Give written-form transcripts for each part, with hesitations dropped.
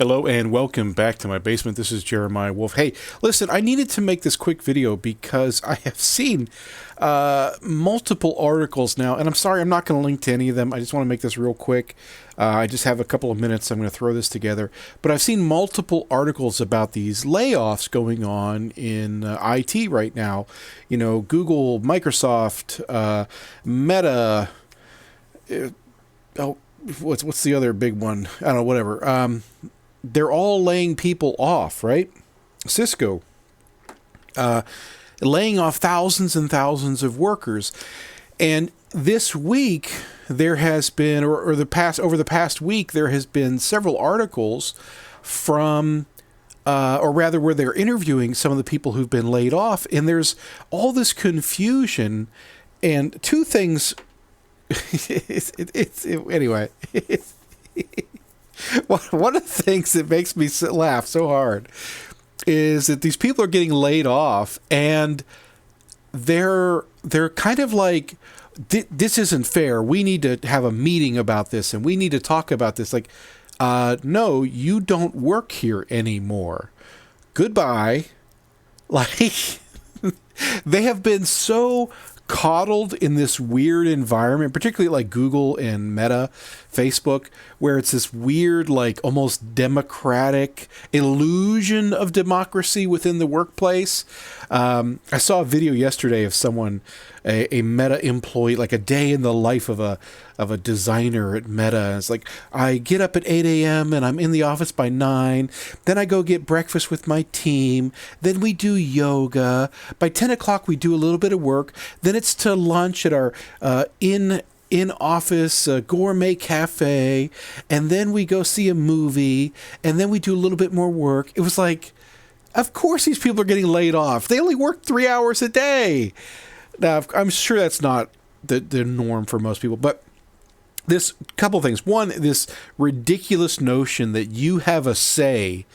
Hello and welcome back to my basement. This is Jeremiah Wolf. Hey, listen, I needed to make this quick video because I have seen multiple articles now, and I'm sorry, I'm not going to link to any of them. I just want to make this real quick. I just have a couple of minutes. I'm going to throw this together. But I've seen multiple articles about these layoffs going on in IT right now. You know, Google, Microsoft, Meta. What's the other big one? I don't know, whatever. They're all laying people off, right? Cisco, laying off thousands and thousands of workers. And this week, there has been, over the past week, there has been several articles from, or rather where they're interviewing some of the people who've been laid off. And there's all this confusion and two things. Anyway. One of the things that makes me laugh so hard is that these people are getting laid off, and they're kind of like, this isn't fair. We need to have a meeting about this, and we need to talk about this. Like, no, you don't work here anymore. Goodbye. Like, they have been so coddled in this weird environment, particularly like Google and Meta, Facebook, where it's this weird, like almost democratic illusion of democracy within the workplace. I saw a video yesterday of someone, a Meta employee, like a day in the life of a designer at Meta. It's like, I get up at 8 a.m. and I'm in the office by 9. Then I go get breakfast with my team. Then we do yoga. By 10 o'clock, we do a little bit of work. Then it's to lunch at our in-office gourmet cafe. And then we go see a movie. And then we do a little bit more work. It was like, of course these people are getting laid off. They only work 3 hours a day. Now, I'm sure that's not the norm for most people, but this couple of things. One, this ridiculous notion that you have a say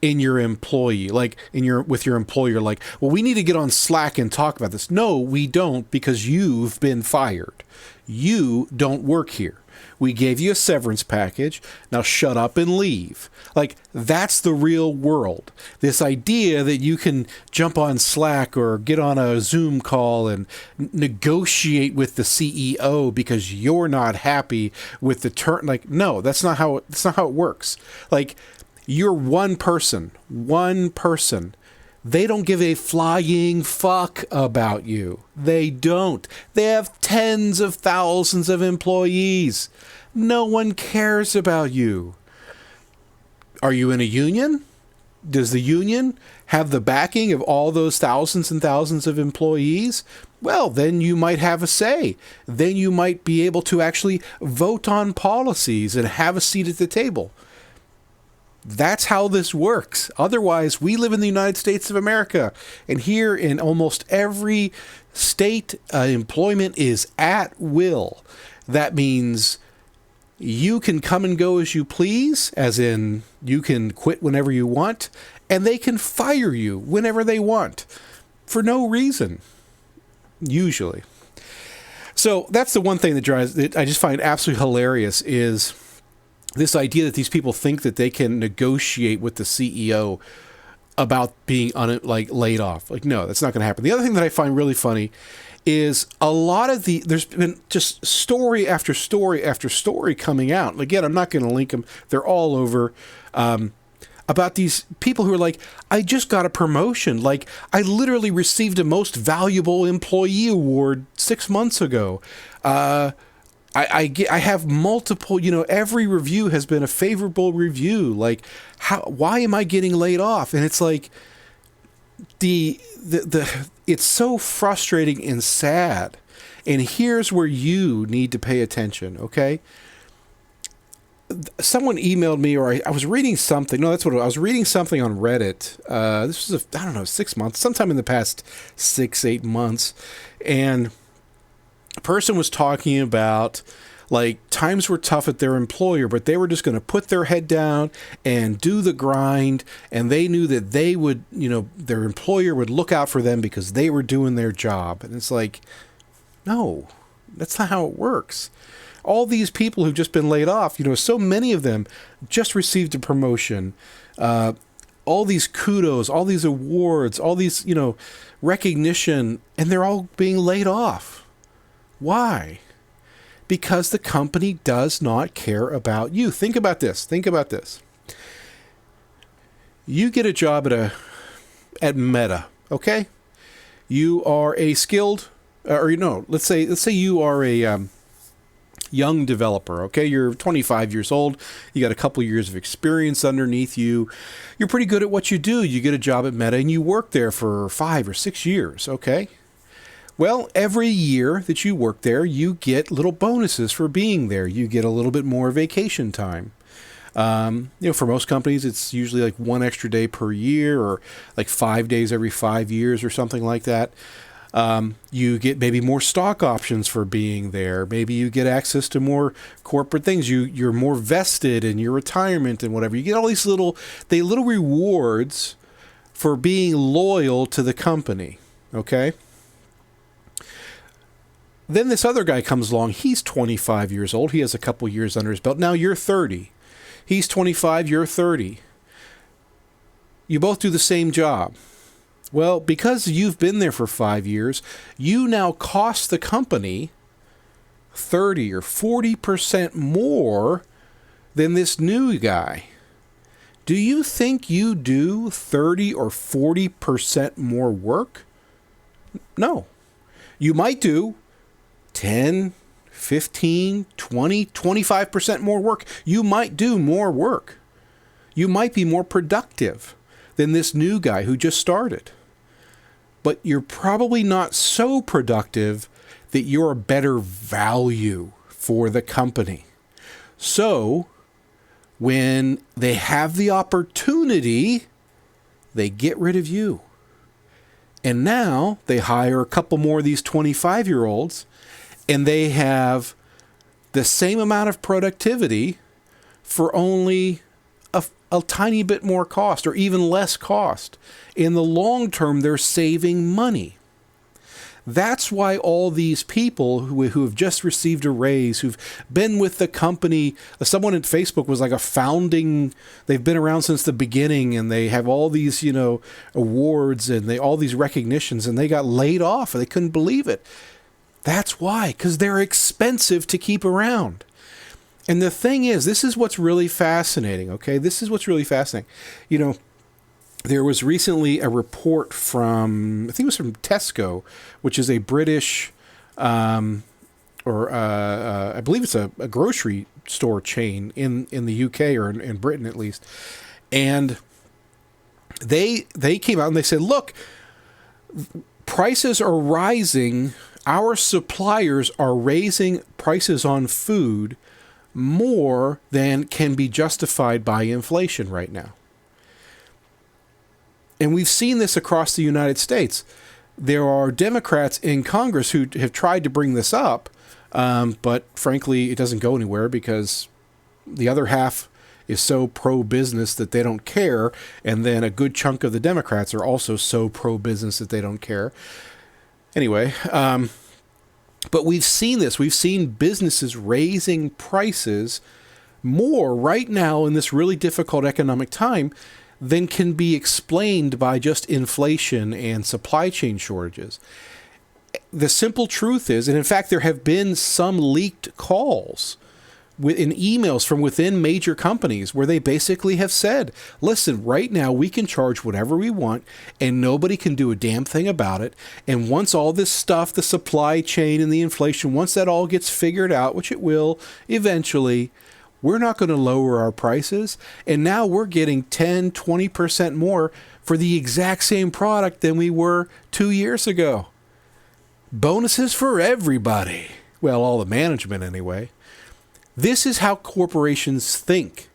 in your employee, like with your employer, like, well, we need to get on Slack and talk about this. No, we don't, because you've been fired. You don't work here. We gave you a severance package. Now shut up and leave. Like, that's the real world. This idea that you can jump on Slack or get on a Zoom call and negotiate with the CEO because you're not happy with the turn. Like, no, that's not how it works. Like, you're one person. They don't give a flying fuck about you. They don't. They have tens of thousands of employees. No one cares about you. Are you in a union? Does the union have the backing of all those thousands and thousands of employees? Well, then you might have a say. Then you might be able to actually vote on policies and have a seat at the table. That's how this works. Otherwise, we live in the United States of America, and here in almost every state, employment is at will. That means you can come and go as you please, as in you can quit whenever you want, and they can fire you whenever they want for no reason, usually. So that's the one thing that I just find absolutely hilarious is this idea that these people think that they can negotiate with the CEO about being laid off. Like, no, that's not going to happen. The other thing that I find really funny is a lot of there's been just story after story after story coming out. Again, I'm not going to link them. They're all over, about these people who are like, I just got a promotion. Like, I literally received a most valuable employee award 6 months ago. I have multiple, every review has been a favorable review. Like, why am I getting laid off? And it's like, it's so frustrating and sad. And here's where you need to pay attention, okay? Someone emailed me, or I was reading something. No, that's what I was reading something on Reddit. This was, 6 months, sometime in the past 6-8 months. And a person was talking about, like, times were tough at their employer, but they were just going to put their head down and do the grind. And they knew that they would, their employer would look out for them because they were doing their job. And it's like, no, that's not how it works. All these people who've just been laid off, so many of them just received a promotion, all these kudos, all these awards, all these, recognition, and they're all being laid off. Why? Because the company does not care about you. Think about this. You get a job at Meta, okay? You are a skilled, let's say you are a young developer, okay? You're 25 years old. You got a couple years of experience underneath you. You're pretty good at what you do. You get a job at Meta and you work there for 5 or 6 years, okay? Well, every year that you work there, you get little bonuses for being there. You get a little bit more vacation time. For most companies, it's usually like 1 extra day per year or like 5 days every 5 years or something like that. You get maybe more stock options for being there. Maybe you get access to more corporate things. You're more vested in your retirement and whatever. You get all these little rewards for being loyal to the company. Okay. Then this other guy comes along. He's 25 years old. He has a couple years under his belt. Now you're 30. He's 25. You're 30. You both do the same job. Well, because you've been there for 5 years, you now cost the company 30 or 40% more than this new guy. Do you think you do 30 or 40% more work? No. You might do 10, 15, 20, 25% more work. You might do more work. You might be more productive than this new guy who just started. But you're probably not so productive that you're a better value for the company. So when they have the opportunity, they get rid of you. And now they hire a couple more of these 25-year-olds, and they have the same amount of productivity for only a tiny bit more cost or even less cost. In the long term, they're saving money. That's why all these people who have just received a raise, who've been with the company, someone at Facebook was like they've been around since the beginning, and they have all these, awards and all these recognitions, and they got laid off and they couldn't believe it. That's why, because they're expensive to keep around. And the thing is, this is what's really fascinating, okay? This is what's really fascinating. There was recently a report from, I think it was from Tesco, which is a British, I believe it's a grocery store chain in the UK or in Britain at least. And they came out and they said, look, prices are rising. Our suppliers are raising prices on food more than can be justified by inflation right now. And we've seen this across the United States. There are Democrats in Congress who have tried to bring this up, but frankly, it doesn't go anywhere because the other half is so pro-business that they don't care, and then a good chunk of the Democrats are also so pro-business that they don't care. Anyway, but we've seen this. We've seen businesses raising prices more right now in this really difficult economic time than can be explained by just inflation and supply chain shortages. The simple truth is, and in fact, there have been some leaked calls in emails from within major companies where they basically have said, listen, right now we can charge whatever we want and nobody can do a damn thing about it. And once all this stuff, the supply chain and the inflation, once that all gets figured out, which it will eventually, we're not going to lower our prices. And now we're getting 10, 20% more for the exact same product than we were 2 years ago. Bonuses for everybody. Well, all the management anyway. This is how corporations think.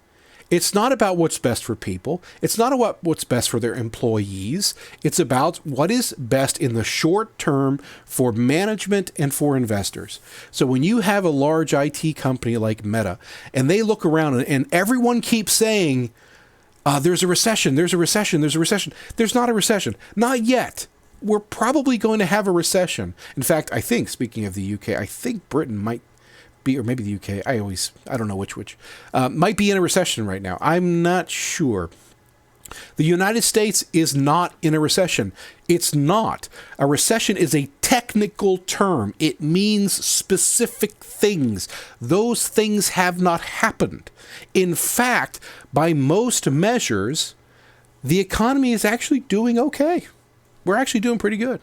It's not about what's best for people. It's not about what's best for their employees. It's about what is best in the short term for management and for investors. So when you have a large IT company like Meta, and they look around and everyone keeps saying, there's a recession, there's a recession, there's a recession. There's not a recession. Not yet. We're probably going to have a recession. In fact, I think, speaking of the UK, I think Britain might be, or maybe the UK. I don't know which. Might be in a recession right now. I'm not sure. The United States is not in a recession. It's not. A recession is a technical term. It means specific things. Those things have not happened. In fact, by most measures, the economy is actually doing okay. We're actually doing pretty good.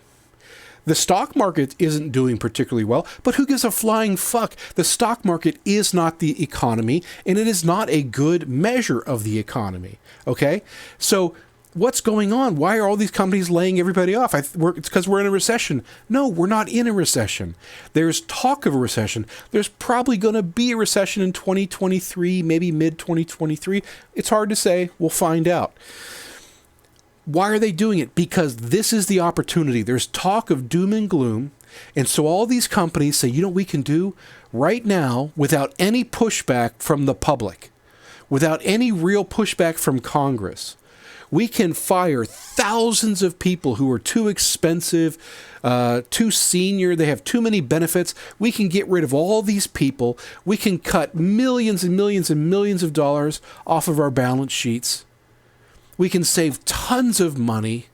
The stock market isn't doing particularly well, but who gives a flying fuck? The stock market is not the economy, and it is not a good measure of the economy. Okay? So what's going on? Why are all these companies laying everybody off? It's because we're in a recession. No, we're not in a recession. There's talk of a recession. There's probably going to be a recession in 2023, maybe mid-2023. It's hard to say. We'll find out. Why are they doing it? Because this is the opportunity. There's talk of doom and gloom. And so all these companies say, you know what we can do right now without any pushback from the public, without any real pushback from Congress. We can fire thousands of people who are too expensive, too senior. They have too many benefits. We can get rid of all these people. We can cut millions and millions and millions of dollars off of our balance sheets. We can save tons of money,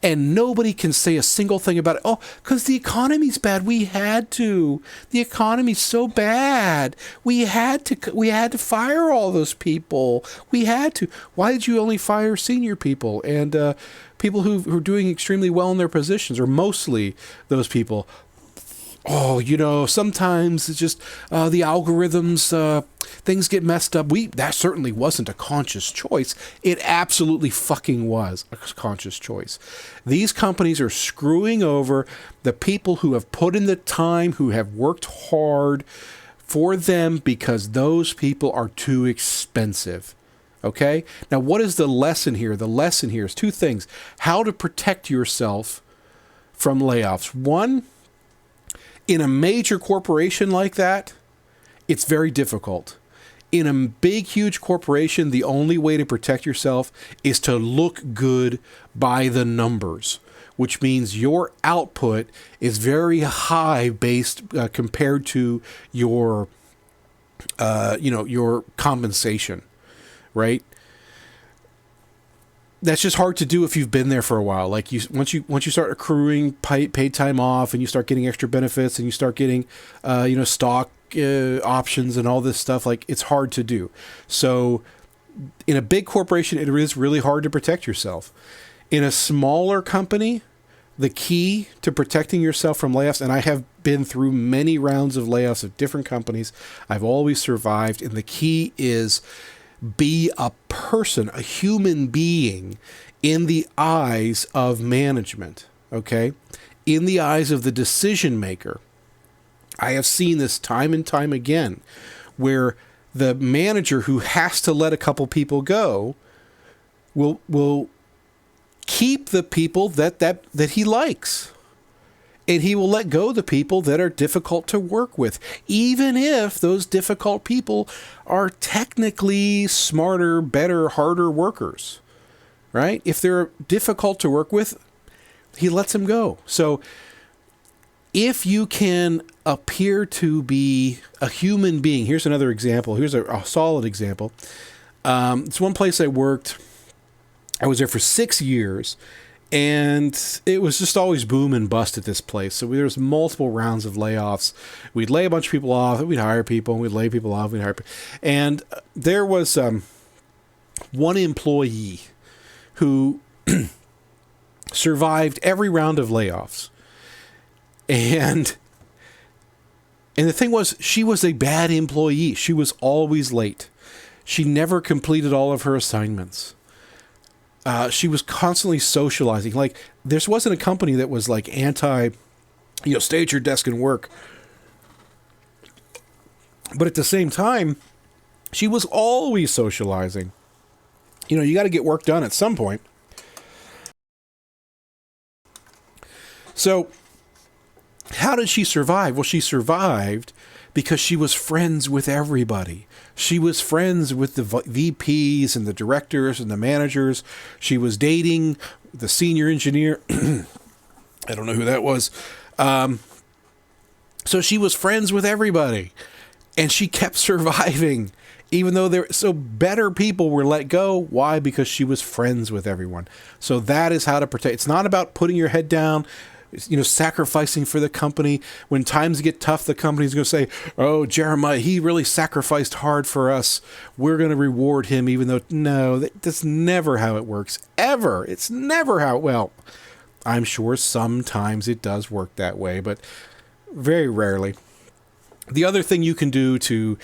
and nobody can say a single thing about it. Oh, because the economy's bad. We had to. The economy's so bad. We had to fire all those people. We had to. Why did you only fire senior people and people who are doing extremely well in their positions, or mostly those people? Oh, sometimes it's just the algorithms, things get messed up. That certainly wasn't a conscious choice. It absolutely fucking was a conscious choice. These companies are screwing over the people who have put in the time, who have worked hard for them, because those people are too expensive. Okay? Now, what is the lesson here? The lesson here is two things. How to protect yourself from layoffs. One, in a major corporation like that, it's very difficult. In a big, huge corporation, the only way to protect yourself is to look good by the numbers, which means your output is very high based compared to your compensation, right? That's just hard to do if you've been there for a while. Like once you start accruing paid time off, and you start getting extra benefits, and you start getting stock options and all this stuff, like it's hard to do. So in a big corporation, it is really hard to protect yourself. In a smaller company, the key to protecting yourself from layoffs, and I have been through many rounds of layoffs of different companies, I've always survived, and the key is be a person, a human being in the eyes of management, okay? In the eyes of the decision maker. I have seen this time and time again, where the manager who has to let a couple people go will keep the people that he likes. And he will let go the people that are difficult to work with, even if those difficult people are technically smarter, better, harder workers, right? If they're difficult to work with, he lets them go. So if you can appear to be a human being, here's another example. Here's a solid example. It's one place I worked. I was there for 6 years. And it was just always boom and bust at this place. So there was multiple rounds of layoffs. We'd lay a bunch of people off, and we'd hire people, and we'd lay people off, and we'd hire people. And there was one employee who survived every round of layoffs. And the thing was, she was a bad employee. She was always late. She never completed all of her assignments. She was constantly socializing. Like, this wasn't a company that was like stay at your desk and work. But at the same time, she was always socializing. You got to get work done at some point. So how did she survive? Well, she survived because she was friends with everybody. She was friends with the VPs and the directors and the managers. She was dating the senior engineer. I don't know who that was. So she was friends with everybody. And she kept surviving, even though better people were let go. Why? Because she was friends with everyone. So that is how to protect. It's not about putting your head down, sacrificing for the company. When times get tough, the company's going to say, "Oh, Jeremiah, he really sacrificed hard for us. We're going to reward him," even though, no, that's never how it works. Ever. It's never how, well, I'm sure sometimes it does work that way, but very rarely. The other thing you can do to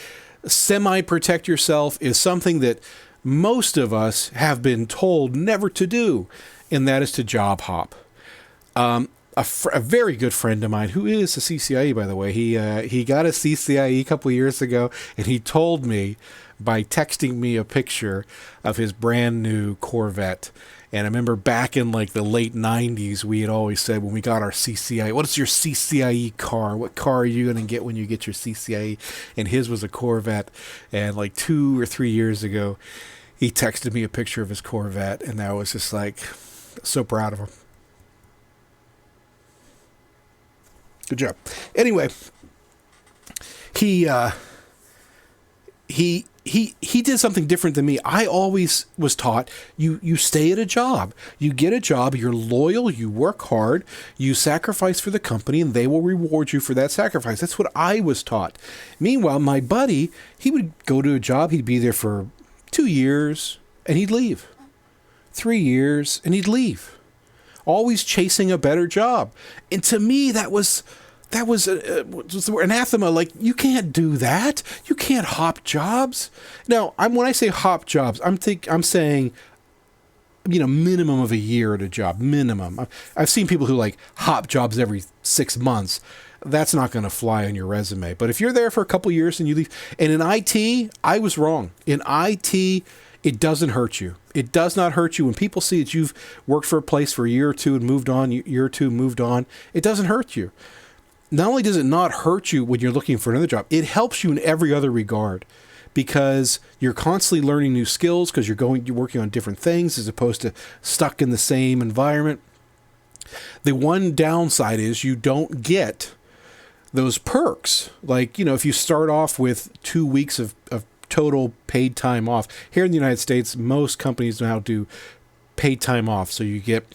semi-protect yourself is something that most of us have been told never to do, and that is to job hop. A very good friend of mine, who is a CCIE, by the way, he got a CCIE a couple of years ago, and he told me by texting me a picture of his brand new Corvette. And I remember back in like the late 90s, we had always said when we got our CCIE, "What is your CCIE car? What car are you going to get when you get your CCIE?" And his was a Corvette. And like 2 or 3 years ago, he texted me a picture of his Corvette, and I was just like, so proud of him. Good job. Anyway, he did something different than me. I always was taught you stay at a job. You get a job, you're loyal, you work hard, you sacrifice for the company, and they will reward you for that sacrifice. That's what I was taught. Meanwhile, my buddy, he would go to a job, he'd be there for 2 years, and he'd leave. 3 years, and he'd leave. Always chasing a better job. And to me, that was anathema. Like, you can't do that. You can't hop jobs. Now, when I say hop jobs, I'm saying, minimum of a year at a job, minimum. I've seen people who like hop jobs every 6 months. That's not going to fly on your resume. But if you're there for a couple years and you leave, and in IT, I was wrong. In IT, it doesn't hurt you. It does not hurt you when people see that you've worked for a place for a year or two and moved on, it doesn't hurt you. Not only does it not hurt you when you're looking for another job, it helps you in every other regard, because you're constantly learning new skills because you're working on different things as opposed to stuck in the same environment. The one downside is you don't get those perks. Like, if you start off with 2 weeks of total paid time off. Here in the United States, most companies now do paid time off. So you get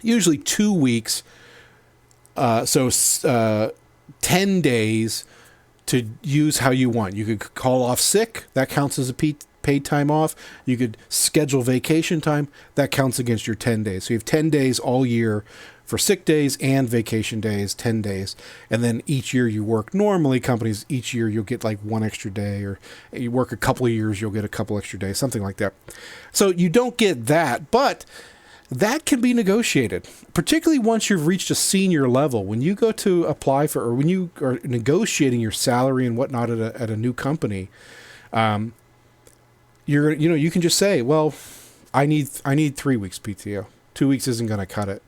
usually 2 weeks, 10 days to use how you want. You could call off sick. That counts as a paid time off. You could schedule vacation time. That counts against your 10 days. So you have 10 days all year for sick days and vacation days, 10 days. And then each year you work. Normally, companies, each year you'll get like 1 extra day, or you work a couple of years, you'll get a couple extra days, something like that. So you don't get that, but that can be negotiated, particularly once you've reached a senior level. When you go to apply for, or when you are negotiating your salary and whatnot at a new company, you can just say, "Well, I need 3 weeks PTO. 2 weeks isn't going to cut it."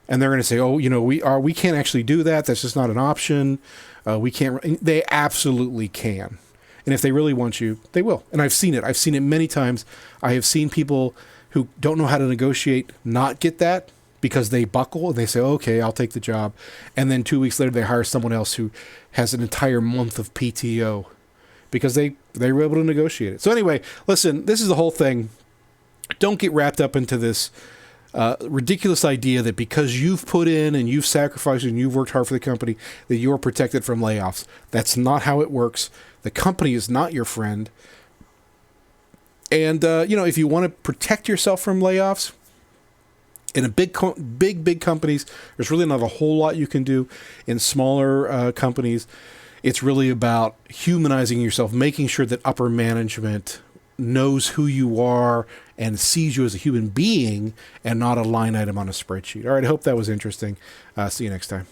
And they're going to say, "Oh, we can't actually do that. That's just not an option. We can't." They absolutely can. And if they really want you, they will. And I've seen it. I've seen it many times. I have seen people who don't know how to negotiate not get that because they buckle and they say, "Okay, I'll take the job." And then 2 weeks later, they hire someone else who has an entire month of PTO because they were able to negotiate it. So anyway, listen, this is the whole thing. Don't get wrapped up into this ridiculous idea that because you've put in and you've sacrificed and you've worked hard for the company, that you're protected from layoffs. That's not how it works. The company is not your friend. And, if you want to protect yourself from layoffs, in big companies, there's really not a whole lot you can do. In smaller companies, it's really about humanizing yourself, making sure that upper management knows who you are and sees you as a human being and not a line item on a spreadsheet. All right, I hope that was interesting. See you next time.